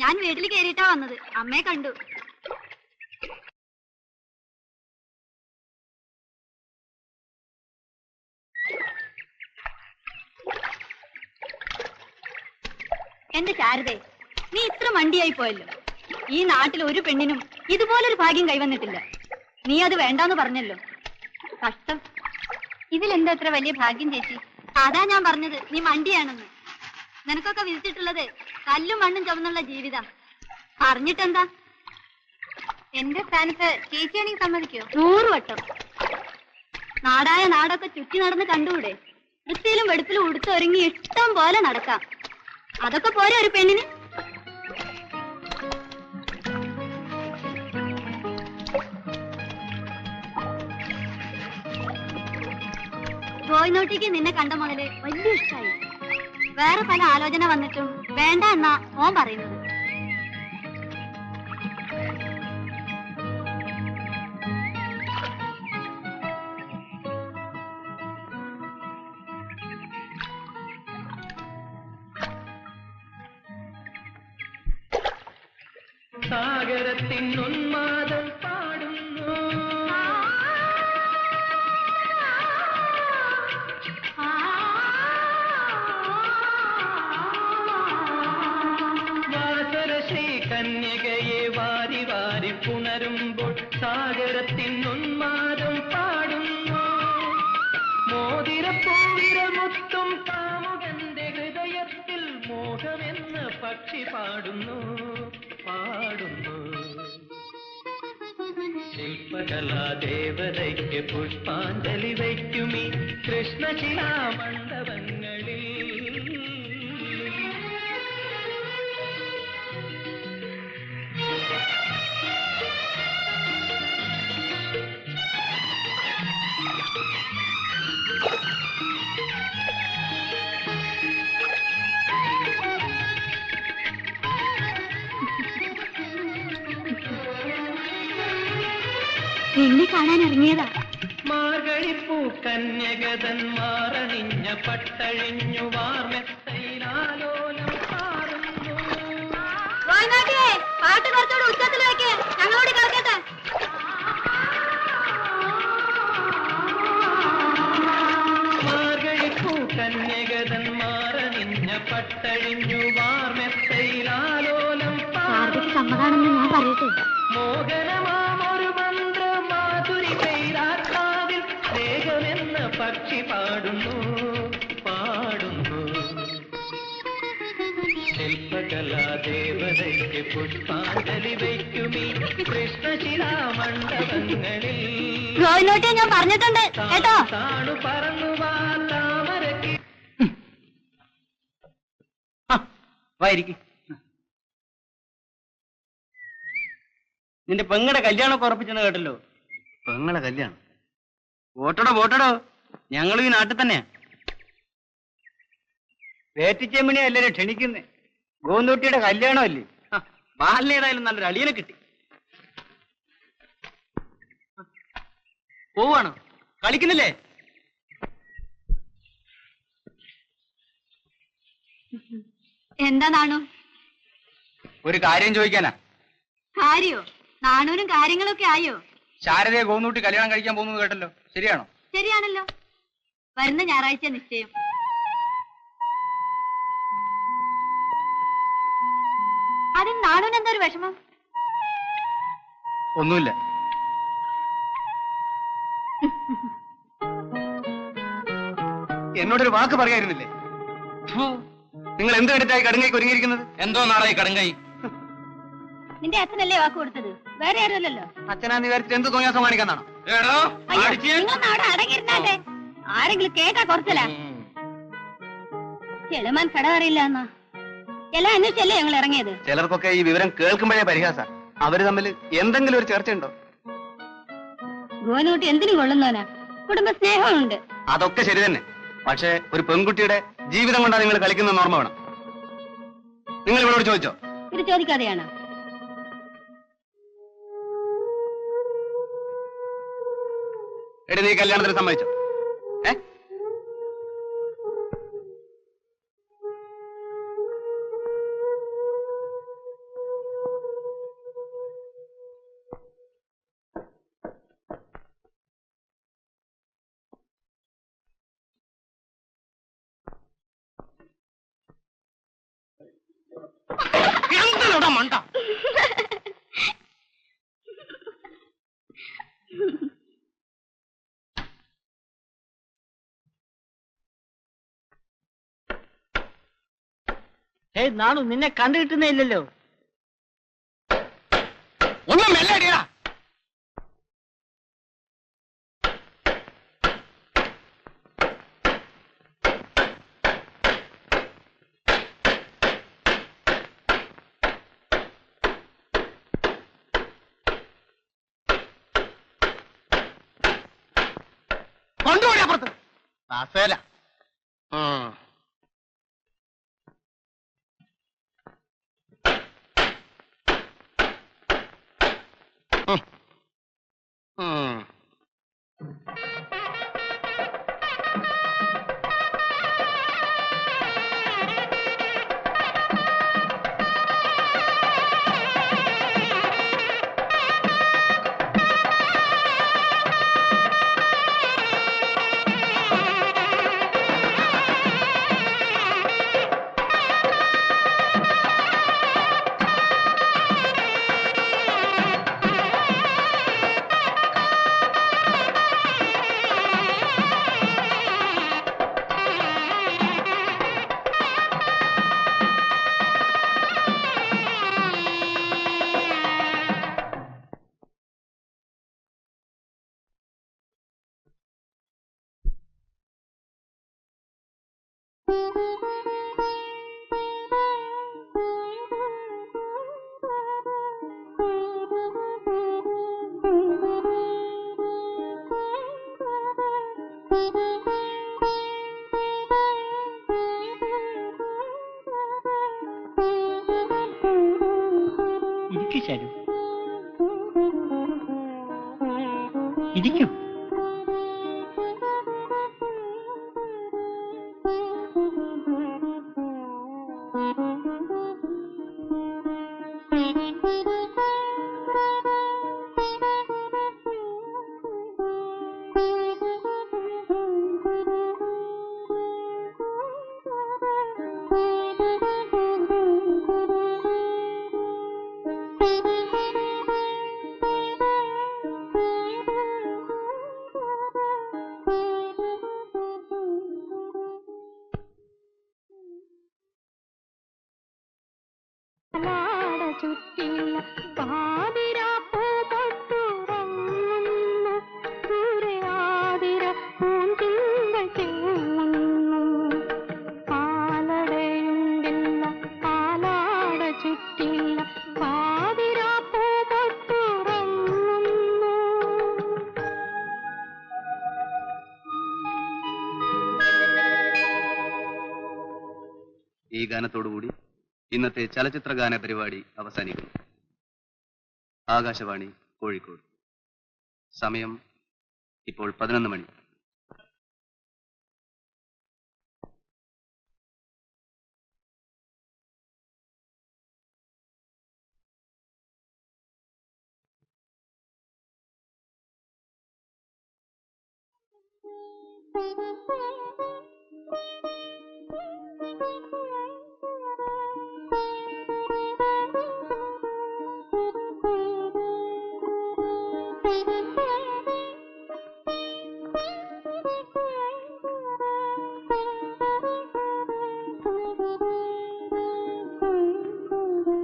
ഞാൻ വീട്ടിൽ കയറിയിട്ടാ വന്നത്. അമ്മയെ കണ്ടു. എന്റെ ശാരദേ, നീ ഇത്ര മണ്ടിയായി പോയല്ലോ. ഈ നാട്ടിൽ ഒരു പെണ്ണിനും ഇതുപോലൊരു ഭാഗ്യം കൈവന്നിട്ടില്ല. നീ അത് വേണ്ടാന്ന് പറഞ്ഞല്ലോ. കഷ്ടം. ഇതിലെന്താ അത്ര വലിയ ഭാഗ്യം ചേച്ചി? അതാ ഞാൻ പറഞ്ഞത് നീ മണ്ടിയാണെന്ന്. നിനക്കൊക്കെ വിധിച്ചിട്ടുള്ളത് കല്ലും മണ്ണും ചുമന്നുള്ള ജീവിതം. അറിഞ്ഞിട്ടെന്താ? എന്റെ സ്ഥാനത്ത് ചേച്ചിയാണെങ്കിൽ സമ്മതിക്കോ? 100 വട്ടം. നാടായ നാടൊക്കെ ചുറ്റി നടന്ന് കണ്ടുകൂടെ? വൃത്തിയിലും വെടുപ്പിലും ഉടുത്തൊരുങ്ങി ഇഷ്ടം പോലെ നടക്കാം. അതൊക്കെ പോരെ ഒരു പെണ്ണിന്? ഗോയിനോട്ടിക്ക് നിന്നെ കണ്ട മുതല് വലിയ ഇഷ്ടമായി. വേറെ പല ആലോചന വന്നിട്ടും വേണ്ട എന്നാ ഓൻ പറയുന്നത്. സാഗരത്തിൻ ഉന്മാദം പാടുന്നു, വാസരശ്രീ കന്യകയെ വാരി വാരി പുണരുമ്പോൾ സാഗരത്തിൻ ഉന്മാദം പാടുന്നു. മോതിരപ്പൂവിരമുത്തും കാമുകന്റെ ഹൃദയത്തിൽ മോഹമെന്ന് പക്ഷി പാടുന്നു. ശില്പകലാദേവതയ്ക്ക് പുഷ്പാഞ്ജലി വയ്ക്കുമീ കൃഷ്ണശിലാമണ്ഡപങ്ങളിൽ. എന്നെ കാണാൻ ഇറങ്ങിയതാ. മാർഗഴിപ്പൂ കന്യകതന്മാരണിഞ്ഞ പട്ടഴിഞ്ഞു വാർമെത്തയിലാലോലം പാറുന്നു. പാട്ട് കുറച്ചോട് ഉച്ചത്തിൽ വെക്ക്, ഞങ്ങളോട് കളിക്കട്ടെ. മാർഗഴിപ്പൂ കന്യകതന്മാരണിഞ്ഞ പട്ടഴിഞ്ഞു വാർമെത്തയിലാലോലം പാറുന്നു. സമ്മതാണെന്ന് ഞാൻ പറയട്ടെ. മോഹനമാമൊരു മന്ത്രമാധുരി കൈരാത്മാവിൽ സ്നേഹമെന്ന പക്ഷി പാടുന്നു പാടുന്നു. ശില്പകലാദേവതയ്ക്ക് പുഷ്പാഞ്ജലി വയ്ക്കുമീ കൃഷ്ണശിലാമണ്ഡപങ്ങളിൽ. ഞാൻ പറഞ്ഞിട്ടുണ്ട് കേട്ടോ. താണു പറന്നു വാ താമരക്ക്. നിന്റെ പെങ്ങളുടെ കല്യാണമൊക്കെ ഉറപ്പിച്ചെന്ന് കേട്ടല്ലോ. പെങ്ങളെ കല്യാണം? വോട്ടടോ, ഞങ്ങളും ഈ നാട്ടിൽ തന്നെയാ. വേറ്റിച്ചെമ്മിനെ അല്ലേ ക്ഷണിക്കുന്നേ? ഗോന്തോട്ടിയുടെ കല്യാണമല്ലേ? ബാലിനേതായാലും നല്ലൊരു അളിയനെ കിട്ടി. പോവാണോ? കളിക്കുന്നില്ലേ? എന്താ നാണു? ഒരു കാര്യം ചോദിക്കാനാ. കാര്യോ? നാണൂരും കാര്യങ്ങളൊക്കെ ആയോ? ശാരദയെ ഗോന്തോട്ടി കല്യാണം കഴിക്കാൻ പോകുന്നത് കേട്ടല്ലോ, ശരിയാണോ? ശരിയാണല്ലോ. വരുന്ന ഞായറാഴ്ച നിശ്ചയം. അതിന് നാണൂന് എന്താ ഒരു വിഷമം? ഒന്നുമില്ല. എന്നോടൊരു വാക്ക് പറയായിരുന്നില്ലേ? നിങ്ങൾ എന്ത് കണ്ടിട്ടായി കടുങ്ങൈക്ക് ഒരുങ്ങിയിരിക്കുന്നത്? എന്തോ നാളായി കടുങ്ങൈ? നിന്റെ അച്ഛനല്ലേ വാക്ക് കൊടുത്തത്, വേറെ ആരുമല്ലല്ലോ. അച്ഛനാന്ന് വിചാരിച്ചിട്ട് എന്ത് തോന്നിയാസം കാണിക്കാന്നാണോ? അടങ്ങിയിരുന്നാട്ടെ, ആരെങ്കിലും കേട്ടാ കുറച്ചല്ല. ചെളുമാൻ കട അറിയില്ല എന്നാ എല്ലാം അന്വേഷിച്ചല്ലേ ഞങ്ങൾ ഇറങ്ങിയത്. ചിലർക്കൊക്കെ ഈ വിവരം കേൾക്കുമ്പോഴേ പരിഹാസ. അവര് തമ്മിൽ എന്തെങ്കിലും ഒരു ചർച്ച ഉണ്ടോ? ഗോനൂട്ടി എന്തിനും കൊള്ളുന്നവനാ, കുടുംബ സ്നേഹമുണ്ട്. അതൊക്കെ ശരി തന്നെ. പക്ഷേ ഒരു പെൺകുട്ടിയുടെ ജീവിതം കൊണ്ടാണ് നിങ്ങൾ കളിക്കുന്ന ഓർമ്മ വേണം. നിങ്ങൾ ഇവളോട് ചോദിച്ചോ? ഇത് ചോദിക്കാതെയാണോ? എടി, നീ കല്യാണത്തിന് സമ്മതിച്ചോ? ആരുടെ മണ്ട? ഏയ് നാണു, നിന്നെ കണ്ടു കിട്ടുന്നില്ലല്ലോ. ഒന്നും മെല്ലടിയാ. കൊണ്ടുപോയി അപ്പുറത്ത്. ദാസേല. ശരി, ഇരിക്കും. ഈ ഗാനത്തോടുകൂടി ഇന്നത്തെ ചലച്ചിത്ര ഗാന പരിപാടി അവസാനിക്കുന്നു. ആകാശവാണി കോഴിക്കോട്. സമയം ഇപ്പോൾ 11 മണി.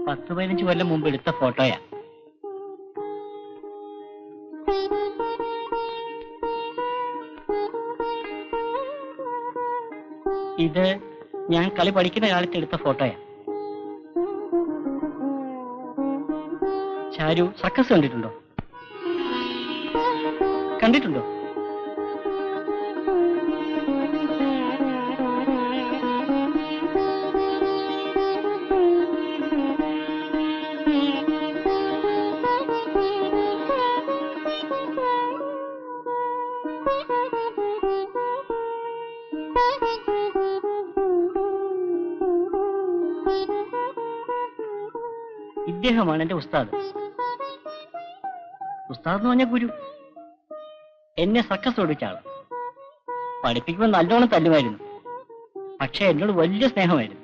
പത്ത് 15 കൊല്ലം മുമ്പ് എടുത്ത ഫോട്ടോയാ. ഇത് ഞാൻ കളി പഠിക്കുന്ന കാലത്ത് എടുത്ത ഫോട്ടോയാ. ചാരു സർക്കസ് കണ്ടിട്ടുണ്ടോ? കണ്ടിട്ടുണ്ടോ? ഇദ്ദേഹമാണ് എന്റെ ഉസ്താദ്. ഉസ്താദ് എന്ന് പറഞ്ഞ ഗുരു. എന്നെ സർക്കസ് ഓടിച്ച ആള്. പഠിപ്പിക്കുമ്പോൾ നല്ലോണം തല്ലുമായിരുന്നു. പക്ഷെ എന്നോട് വലിയ സ്നേഹമായിരുന്നു.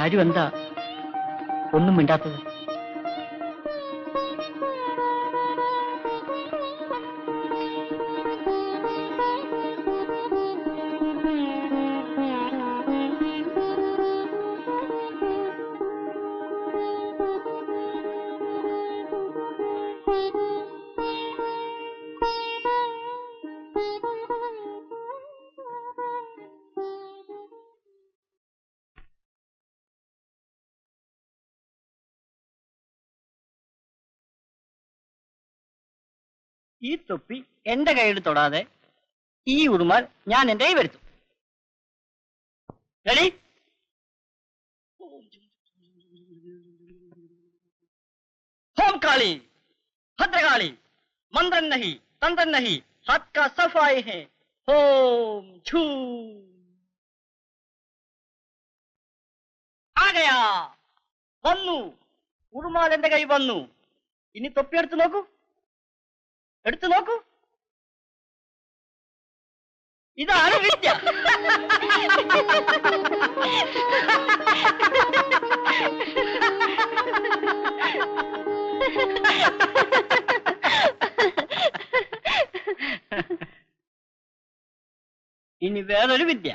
ആരും എന്താ ഒന്നും മിണ്ടാത്തത്? ഈ തൊപ്പി എന്റെ കയ്യിൽ തൊടാതെ ഈ ഉറുമാൽ ഞാൻ എന്റെ കൈ വരുത്തും. റെഡി? ഹോം കാളി, ഭദ്രകാളി, मंत्रन नहीं, तंत्रन नहीं, हाथ का सफाई है. ओम छू आ गया. വന്നു. ഉറുമാൽ എന്റെ കൈ വന്നു. ഇനി തൊപ്പി എടുത്തു നോക്കൂ. എടുത്തു നോക്കൂ. ഇതാണ് വിദ്യ. ഇനി വേറൊരു വിദ്യ.